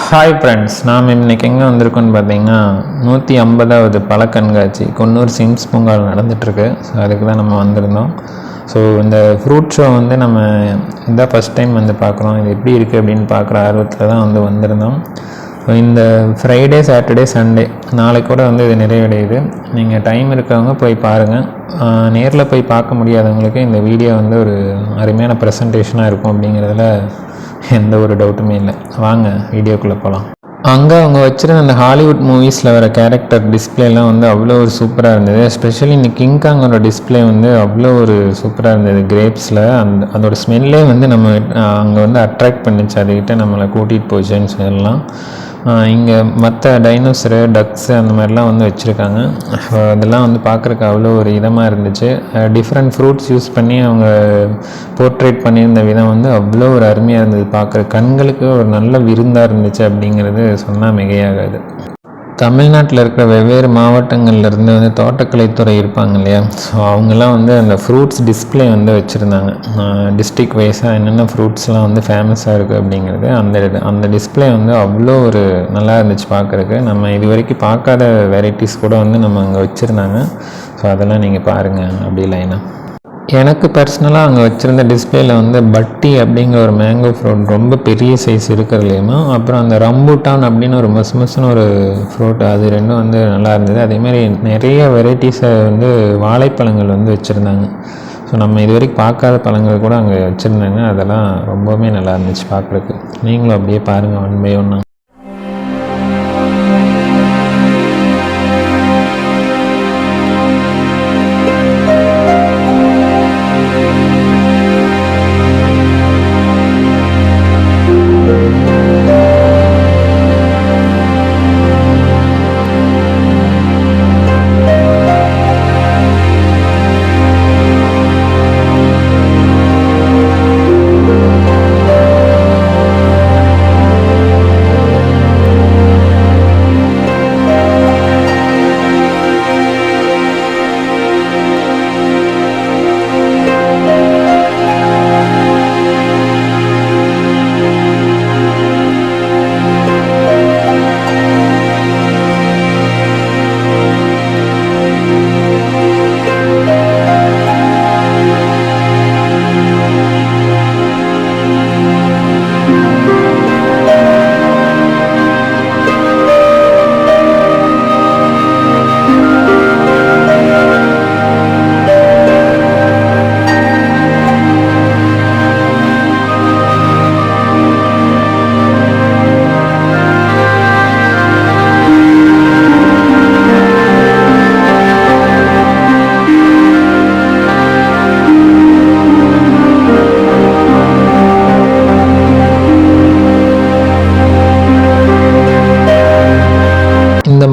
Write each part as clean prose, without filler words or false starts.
Hi friends, நாம் இன்றைக்கி எங்கே வந்திருக்கோன்னு பார்த்தீங்கன்னா 150வது பழ கண்காட்சி குன்னூர் சிம்ஸ் பூங்காவில் நடந்துகிட்ருக்கு. ஸோ அதுக்கு தான் நம்ம வந்திருந்தோம். ஸோ இந்த ஃப்ரூட் ஷோ வந்து நம்ம இதான் ஃபஸ்ட் டைம் வந்து பார்க்குறோம். இது எப்படி இருக்குது அப்படின்னு பார்க்குற ஆர்வத்தில் தான் வந்திருந்தோம். இந்த ஃப்ரைடே, சாட்டர்டே, சண்டே நாளைக்கு கூட இது நிறைவடையுது. நீங்கள் டைம் இருக்கிறவங்க போய் பாருங்கள். நேரில் போய் பார்க்க முடியாதவங்களுக்கு இந்த வீடியோ ஒரு அருமையான ப்ரெசன்டேஷனாக இருக்கும் அப்படிங்கிறதுல எந்த ஒரு டவுட்டுமே இல்லை. வாங்க வீடியோக்குள்ளே போகலாம். அங்கே அவங்க வச்சுருந்த அந்த ஹாலிவுட் மூவிஸில் வர கேரக்டர் டிஸ்பிளேலாம் அவ்வளோ ஒரு சூப்பராக இருந்தது. எஸ்பெஷலி இந்த கிங்காங்கோட டிஸ்பிளே அவ்வளோ ஒரு சூப்பராக இருந்தது. கிரேப்ஸில் அதோட ஸ்மெல்லே நம்ம அங்கே அட்ராக்ட் பண்ணிச்சு. அதுக்கிட்ட நம்மளை கூட்டிகிட்டு போச்சுன்னு சொல்லலாம். இங்கே மற்ற டைனோசரு, டக்ஸு அந்த மாதிரிலாம் வச்சுருக்காங்க. அதெல்லாம் பார்க்குறக்கு அவ்வளோ ஒரு இதமாக இருந்துச்சு. டிஃப்ரெண்ட் ஃப்ரூட்ஸ் யூஸ் பண்ணி அவங்க போர்ட்ரேட் பண்ணியிருந்த விதம் அவ்வளோ ஒரு அருமையாக இருந்தது. பார்க்குற கண்களுக்கு ஒரு நல்ல விருந்தாக இருந்துச்சு அப்படிங்கிறது சொன்னால் மிகையாகாது. தமிழ்நாட்டில் இருக்கிற வெவ்வேறு மாவட்டங்கள்லேருந்து தோட்டக்கலைத்துறை இருப்பாங்க இல்லையா, ஸோ அவங்கெல்லாம் அந்த ஃப்ரூட்ஸ் டிஸ்பிளே வச்சுருந்தாங்க. டிஸ்ட்ரிக் வைஸாக என்னென்ன ஃப்ரூட்ஸ்லாம் ஃபேமஸாக இருக்குது அப்படிங்கிறது அந்த டிஸ்பிளே அவ்வளோ ஒரு நல்லா இருந்துச்சு பார்க்குறக்கு. நம்ம இது வரைக்கும் பார்க்காத வெரைட்டிஸ் கூட நம்ம அங்கே வச்சுருந்தாங்க. ஸோ அதெல்லாம் நீங்கள் பாருங்கள் அப்படி லைனாக. எனக்கு பர்சனலாக அங்கே வச்சுருந்த டிஸ்பிளேயில் பட்டி அப்படிங்கிற ஒரு மேங்கோ ஃப்ரூட் ரொம்ப பெரிய சைஸ் இருக்கிறதுலையுமா, அப்புறம் அந்த ரம்பூட்டான் அப்படின்னு ஒரு மசுமசுன்னு ஒரு ஃப்ரூட், அது ரெண்டும் நல்லா இருந்தது. அதேமாதிரி நிறைய வெரைட்டிஸை வாழைப்பழங்கள் வச்சுருந்தாங்க. ஸோ நம்ம இது வரைக்கும் பார்க்காத பழங்கள் கூட அங்கே வச்சுருந்தாங்க. அதெல்லாம் ரொம்பவுமே நல்லா இருந்துச்சு பார்க்குறதுக்கு. நீங்களும் அப்படியே பாருங்கள் ஒன் பை ஒன்னாக.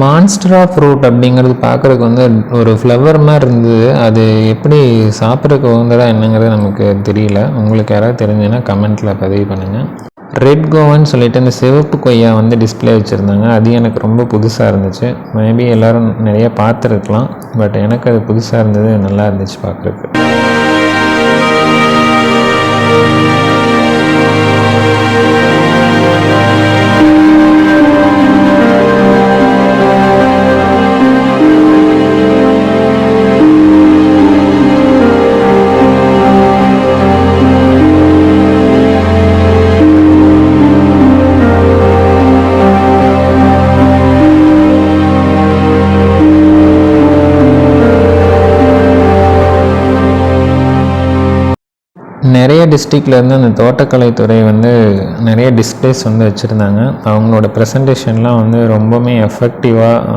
மான்ஸ்டர் ஆஃப் ஃப்ரூட் அப்படிங்கிறது பார்க்குறதுக்கு ஒரு ஃப்ளவர் மாதிரி இருந்தது. அது எப்படி சாப்பிட்றதுக்கு உகந்ததாக என்னங்கிறது நமக்கு தெரியல. உங்களுக்கு யாராவது தெரிஞ்சுன்னா கமெண்ட்டில் பதிவு பண்ணுங்கள். ரெட் கோவான்னு சொல்லிட்டு இந்த சிவப்பு கொய்யா டிஸ்பிளே வச்சுருந்தாங்க. அது எனக்கு ரொம்ப புதுசாக இருந்துச்சு. மேபி எல்லோரும் நிறைய பார்த்துருக்கலாம், பட் எனக்கு அது புதுசாக இருந்தது, நல்லா இருந்துச்சு பார்க்குறதுக்கு. நிறைய டிஸ்ட்ரிக்ட்லேருந்து அந்த தோட்டக்கலைத்துறை நிறைய டிஸ்பிளேஸ் வச்சுருந்தாங்க. அவங்களோட ப்ரெசன்டேஷன்லாம் ரொம்பவுமே எஃபெக்டிவாக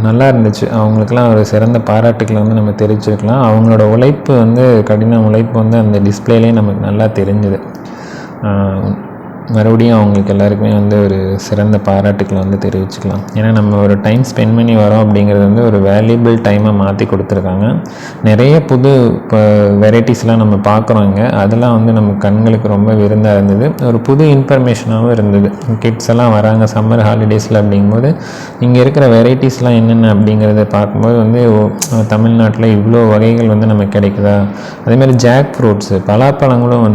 நல்லா இருந்துச்சு. அவங்களுக்கெல்லாம் ஒரு சிறந்த பாராட்டுக்களை நம்ம தெரிஞ்சுக்கலாம். அவங்களோட உழைப்பு கடின உழைப்பு அந்த டிஸ்பிளேலேயே நமக்கு நல்லா தெரிஞ்சுது. மறுபடியும் அவங்களுக்கு எல்லாருக்குமே ஒரு சிறந்த பாராட்டுக்களை தெரிவிச்சுக்கலாம். ஏன்னா நம்ம ஒரு டைம் ஸ்பெண்ட் பண்ணி வரோம் அப்படிங்கிறது ஒரு வேல்யூபிள் டைமை மாற்றி கொடுத்துருக்காங்க. நிறைய புது வெரைட்டிஸ்லாம் நம்ம பார்க்குறோம் இங்கே. அதெல்லாம் நம்ம கண்களுக்கு ரொம்ப விருந்தாக இருந்தது. ஒரு புது இன்ஃபர்மேஷனாகவும் இருந்தது. கிட்ஸ் எல்லாம் வராங்க சம்மர் ஹாலிடேஸில் அப்படிங்கும்போது இங்கே இருக்கிற வெரைட்டிஸ்லாம் என்னென்ன அப்படிங்கிறத பார்க்கும்போது தமிழ்நாட்டில் இவ்வளோ வகைகள் நமக்கு கிடைக்குதா. அதேமாதிரி ஜாக் ஃப்ரூட்ஸு, பலாப்பழங்களும்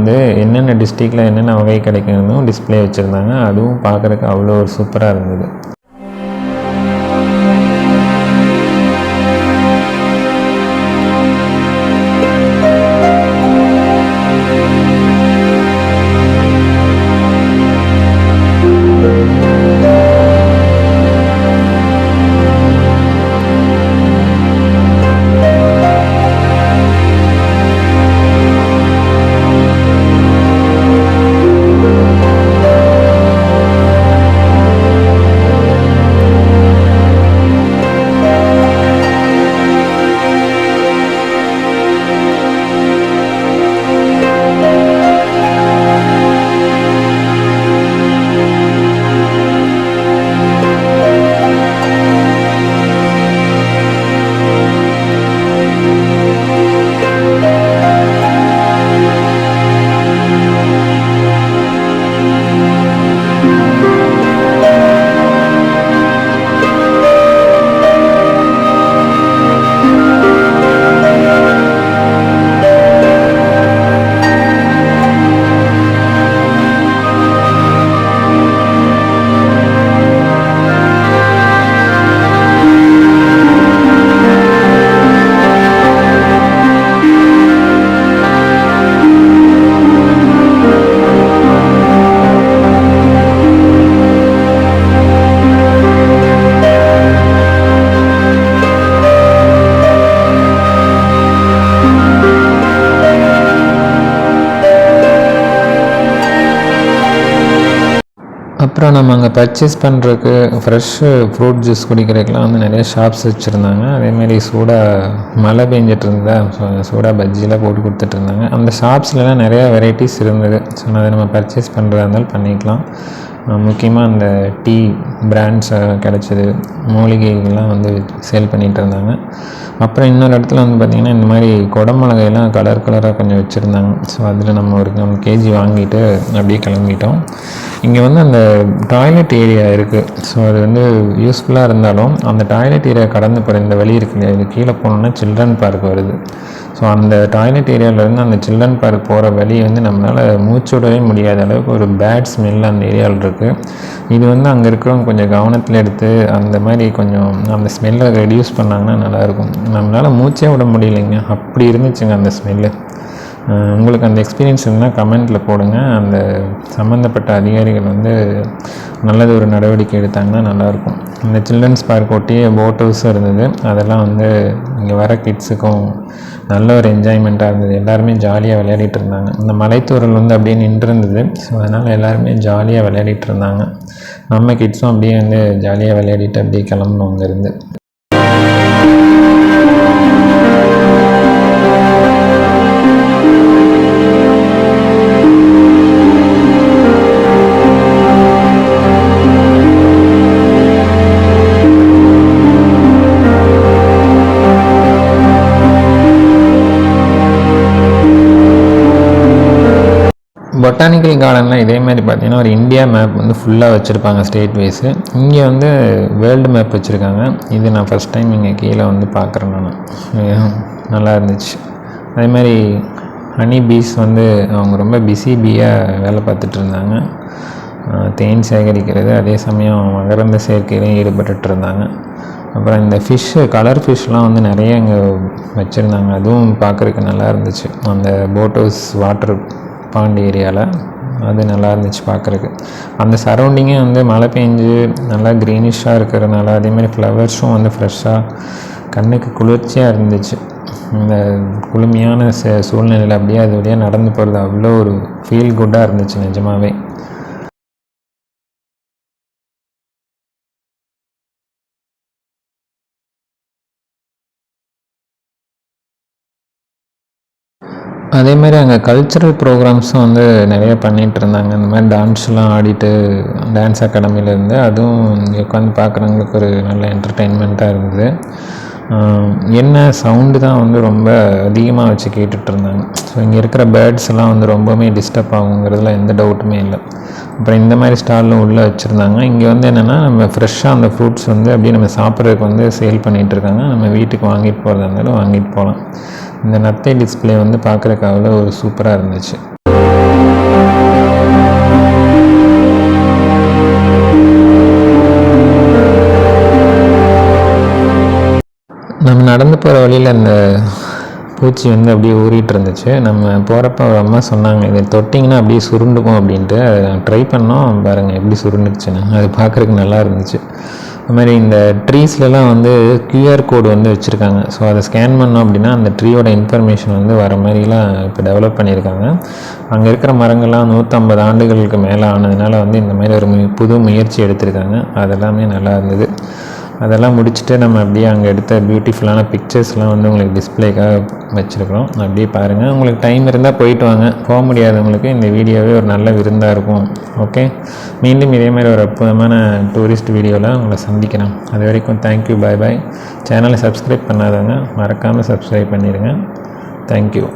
என்னென்ன டிஸ்ட்ரிக்டில் என்னென்ன வகை கிடைக்கணும், ஃப்ரூட்ஸும் டிஸ்ப்ளே வச்சுருந்தாங்க. அதுவும் பார்க்குறதுக்கு அவ்வளோ ஒரு சூப்பராக இருந்தது. அப்புறம் நம்ம அங்கே பர்ச்சேஸ் பண்ணுறதுக்கு ஃப்ரெஷ்ஷு ஃப்ரூட் ஜூஸ் குடிக்கிறதுக்கெலாம் வந்து நிறைய ஷாப்ஸ் வச்சுருந்தாங்க. அதேமாதிரி சூடாக மழை பெஞ்சிட்டு இருந்தா சூடாக பஜ்ஜிலாம் போட்டு கொடுத்துட்ருந்தாங்க. அந்த ஷாப்ஸ்லலாம் நிறையா வெரைட்டிஸ் இருந்தது. ஸோ அதை நம்ம பர்ச்சேஸ் பண்ணுறதா இருந்தாலும் பண்ணிக்கலாம். முக்கியமாக அந்த டீ பிராண்ட்ஸ் கிடச்சிது, மூலிகைகள்லாம் வந்து சேல் பண்ணிகிட்டு இருந்தாங்க. அப்புறம் இன்னொரு இடத்துல வந்து பார்த்திங்கன்னா இந்த மாதிரி குடமிளகையெல்லாம் கலர் கலராக கொஞ்சம் வச்சுருந்தாங்க. ஸோ அதில் நம்ம ஒரு 1 kg வாங்கிட்டு அப்படியே கிளம்பிட்டோம். இங்கே வந்து அந்த டாய்லெட் ஏரியா இருக்குது. ஸோ அது வந்து யூஸ்ஃபுல்லாக இருந்தாலும் அந்த டாய்லெட் ஏரியா கடந்து போகிற இந்த வழி இருக்கு இல்லையா, இது கீழே போனோன்னா சில்ட்ரன் பார்க் வருது. ஸோ அந்த டாய்லெட் ஏரியாவிலேருந்து அந்த சில்ட்ரன் பார்க் போகிற வழி வந்து நம்மளால் மூச்சு விடவே முடியாத அளவுக்கு ஒரு பேட் ஸ்மெல் அந்த ஏரியாவில் இருக்குது. இது வந்து அங்கே இருக்கிறவங்க கொஞ்சம் கவனத்தில் எடுத்து அந்த மாதிரி கொஞ்சம் அந்த ஸ்மெல்லை ரெடியூஸ் பண்ணாங்கன்னா நல்லாயிருக்கும். நம்மளால் மூச்சே விட முடியலைங்க, அப்படி இருந்துச்சுங்க அந்த ஸ்மெல்லு. உங்களுக்கு அந்த எக்ஸ்பீரியன்ஸ் இருந்தால் கமெண்ட்டில் போடுங்க. அந்த சம்மந்தப்பட்ட அதிகாரிகள் வந்து நல்லது ஒரு நடவடிக்கை எடுத்தாங்கன்னா நல்லாயிருக்கும். இந்த சில்ட்ரன்ஸ் பார்க் ஒட்டியே போட் ஹவுஸும் இருந்தது. அதெல்லாம் வந்து இங்கே வர கிட்ஸுக்கும் நல்ல ஒரு என்ஜாய்மெண்ட்டாக இருந்தது. எல்லாருமே ஜாலியாக விளையாடிட்டு இருந்தாங்க. இந்த மலைத்தூரல் வந்து அப்படியே நின்றுருந்தது. ஸோ அதனால் எல்லாருமே ஜாலியாக விளையாடிட்டு இருந்தாங்க. நம்ம கிட்ஸும் அப்படியே வந்து ஜாலியாக விளையாடிட்டு அப்படியே கிளம்பணும் அங்கேருந்து. பொட்டானிக்கல் கார்டனில் இதே மாதிரி பார்த்தீங்கன்னா ஒரு இந்தியா மேப் வந்து ஃபுல்லாக வச்சுருப்பாங்க ஸ்டேட் வைஸு. இங்கே வந்து வேர்ல்டு மேப் வச்சுருக்காங்க. இது நான் ஃபஸ்ட் டைம் இங்கே கீழே வந்து பார்க்குறேன். நான் நல்லா இருந்துச்சு. அதே மாதிரி ஹனி பீஸ் வந்து அவங்க ரொம்ப பிஸி பீயாக வேலை பார்த்துட்டு இருந்தாங்க. தேன் சேகரிக்கிறது, அதே சமயம் மகரந்த சேர்க்கையிலையும் ஈடுபட்டு இருந்தாங்க. அப்புறம் இந்த ஃபிஷ்ஷு, கலர் ஃபிஷ்லாம் வந்து நிறைய இங்கே வச்சுருந்தாங்க. அதுவும் பார்க்குறதுக்கு நல்லா இருந்துச்சு. அந்த போட் ஹவுஸ் வாட்டர் பாண்ட் ஏரியாவில் அது நல்லா இருந்துச்சு பார்க்குறதுக்கு. அந்த சரௌண்டிங்கே வந்து மழை பெஞ்சு நல்லா க்ரீனிஷாக இருக்கிறதுனால, அதேமாதிரி ஃப்ளவர்ஸும் வந்து ஃப்ரெஷ்ஷாக கண்ணுக்கு குளிர்ச்சியாக இருந்துச்சு. இந்த குளுமையான சூழ்நிலையில் அப்படியே அது வழியாக நடந்து போகிறது அவ்வளோ ஒரு ஃபீல் குட்டாக இருந்துச்சு நிஜமாகவே. அதே மாதிரி அங்கே கல்ச்சுரல் ப்ரோக்ராம்ஸும் வந்து நிறைய பண்ணிகிட்டு இருந்தாங்க. இந்த மாதிரி டான்ஸ்லாம் ஆடிட்டு, டான்ஸ் அகாடமிலேருந்து அதுவும் இங்கே உட்காந்து பார்க்குறவங்களுக்கு ஒரு நல்ல என்டர்டெயின்மெண்ட்டாக இருந்தது. என்ன சவுண்டு தான் வந்து ரொம்ப அதிகமாக வச்சு கேட்டுட்ருந்தாங்க. ஸோ இங்கே இருக்கிற பேர்ட்ஸ் எல்லாம் வந்து ரொம்பவுமே டிஸ்டர்ப் ஆகுங்கிறதுல எந்த டவுட்டுமே இல்லை. அப்புறம் இந்த மாதிரி ஸ்டாலும் உள்ளே வச்சுருந்தாங்க. இங்கே வந்து என்னென்னா நம்ம ஃப்ரெஷ்ஷாக அந்த ஃப்ரூட்ஸ் வந்து அப்படியே நம்ம சாப்பிட்றதுக்கு வந்து சேல் பண்ணிகிட்ருக்காங்க. நம்ம வீட்டுக்கு வாங்கிட்டு போகிறதா இருந்தாலும் வாங்கிட்டு போகலாம். இந்த நத்தை டிஸ்பிளே வந்து பார்க்குறதுக்கு அவ்வளோ ஒரு சூப்பராக இருந்துச்சு. நம்ம நடந்து போகிற வழியில் அந்த பூச்சி வந்து அப்படியே ஊறிட்டு இருந்துச்சு. நம்ம போகிறப்ப ஒரு அம்மா சொன்னாங்க, இதை தொட்டிங்கன்னா அப்படியே சுருண்டுக்கும் அப்படின்ட்டு. அதை நான் ட்ரை பண்ணோம், பாருங்கள் எப்படி சுருண்டுச்சுன்னு. அது பார்க்குறதுக்கு நல்லா இருந்துச்சு. அது மாதிரி இந்த ட்ரீஸ்லலாம் வந்து QR கோடு வந்து வச்சுருக்காங்க. ஸோ அதை ஸ்கேன் பண்ணோம் அப்படின்னா அந்த ட்ரீயோட இன்ஃபர்மேஷன் வந்து வர மாதிரிலாம் இப்போ டெவலப் பண்ணியிருக்காங்க. அங்கே இருக்கிற மரங்கள்லாம் 150 ஆண்டுகளுக்கு மேலே ஆனதுனால வந்து இந்த மாதிரி ஒரு புது முயற்சி எடுத்திருக்காங்க. அதெல்லாமே நல்லா இருந்தது. அதெல்லாம் முடிச்சுட்டு நம்ம அப்படியே அங்கே எடுத்த பியூட்டிஃபுல்லான பிக்சர்ஸ்லாம் வந்து உங்களுக்கு டிஸ்பிளேக்காக வச்சுருக்கிறோம். அப்படியே பாருங்கள். உங்களுக்கு டைம் இருந்தால் போயிட்டு வாங்க. போக முடியாதவங்களுக்கு இந்த வீடியோவே ஒரு நல்ல விருந்தாக இருக்கும். ஓகே, மீண்டும் இதே மாதிரி ஒரு அற்புதமான டூரிஸ்ட் வீடியோவில் உங்களை சந்திக்கிறேன். அது வரைக்கும் தேங்க்யூ, பாய் பாய். சேனலை சப்ஸ்கிரைப் பண்ணாதவங்க மறக்காமல் சப்ஸ்கிரைப் பண்ணிடுங்க. தேங்க்யூ.